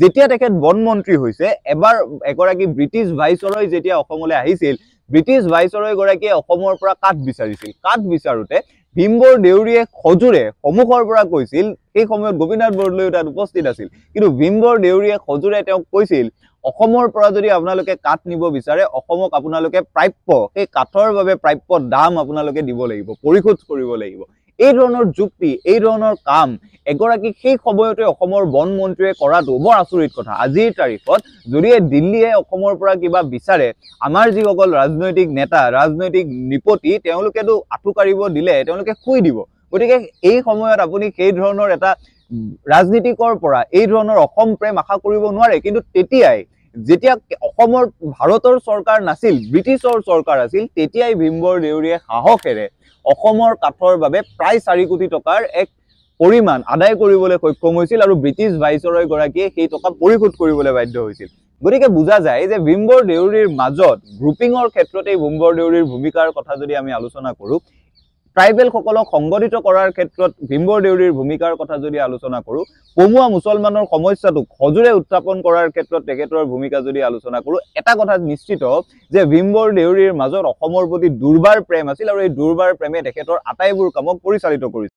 যেতিয়া তেখেত বন মন্ত্ৰী হৈছে এবাৰ এগৰাকী ব্ৰিটিছ ভাইসৰয় যেতিয়া অসমলৈ আহিছিল ব্ৰিটিছ ভাইসৰয় গৰাকীয়ে অসমৰ পৰা কাঠ বিচাৰিছিল কাঠ বিচাৰোতে ভীমবৰ দেউৰীয়ে খজুৰে সমুখৰ পৰা কৈছিল সেই সময়ত গোপীনাথ বৰদলৈ তাত উপস্থিত আছিল কিন্তু ভীমবৰ দেউৰীয়ে খজুৰে তেওঁক কৈছিল অসমৰ পৰা যদি আপোনালোকে কাঠ নিব বিচাৰে অসমক আপোনালোকে প্ৰাপ্য সেই কাঠৰ বাবে প্ৰাপ্য দাম আপোনালোকে দিব লাগিব পৰিশোধ কৰিব লাগিব এই ধৰণৰ যুক্তি এই ধৰণৰ কাম এগৰাকী সেই সময়তে অসমৰ বন মন্ত্ৰীয়ে কৰাটো বৰ আচৰিত কথা আজিৰ তাৰিখত যদি দিল্লীয়ে অসমৰ পৰা কিবা বিচাৰে আমাৰ যিসকল ৰাজনৈতিক নেতা ৰাজনৈতিক নিপতি তেওঁলোকেতো আঁঠু কাঢ়িব দিলে তেওঁলোকে শুই দিব গতিকে এই সময়ত আপুনি সেই ধৰণৰ এটা ৰাজনীতিকৰ পৰা এই ধৰণৰ অসম প্ৰেম আশা কৰিব নোৱাৰে কিন্তু তেতিয়াই যেতিয়া অসমৰ ভাৰতৰ চৰকাৰ নাছিল ব্ৰিটিছৰ চৰকাৰ আছিল তেতিয়াই ভীমবৰ দেউৰীয়ে সাহসেৰে অসমৰ কাঠৰ বাবে প্ৰায় 4 কোটি টকাৰ এক পৰিমাণ আদায় কৰিবলৈ সক্ষম হৈছিল আৰু ব্ৰিটিছ ভাইসৰয় গৰাকীয়ে সেই টকা পৰিশোধ কৰিবলৈ বাধ্য হৈছিল গতিকে বুজা যায় যে ভীমবৰ দেউৰীৰ মাজত গ্ৰুপিংৰ ক্ষেত্ৰতে ভীমবৰ দেউৰীৰ ভূমিকাৰ কথা যদি আমি আলোচনা কৰো ট্ৰাইবেল সকলক সংগঠিত কৰাৰ ক্ষেত্ৰত ভীমবৰ দেউৰীৰ ভূমিকাৰ কথা যদি আলোচনা কৰো পমুৱা মুছলমানৰ সমস্যাটো খজুৰে উত্থাপন কৰাৰ ক্ষেত্ৰত তেখেতৰ ভূমিকা যদি আলোচনা কৰো এটা কথা নিশ্চিত যে ভীমবৰ দেউৰীৰ মাজত অসমৰ প্ৰতি দুৰ্বাৰ প্ৰেম আছিল আৰু এই দুৰ্বাৰ প্ৰেমে তেখেতৰ আটাইবোৰ কামক পৰিচালিত কৰিছিল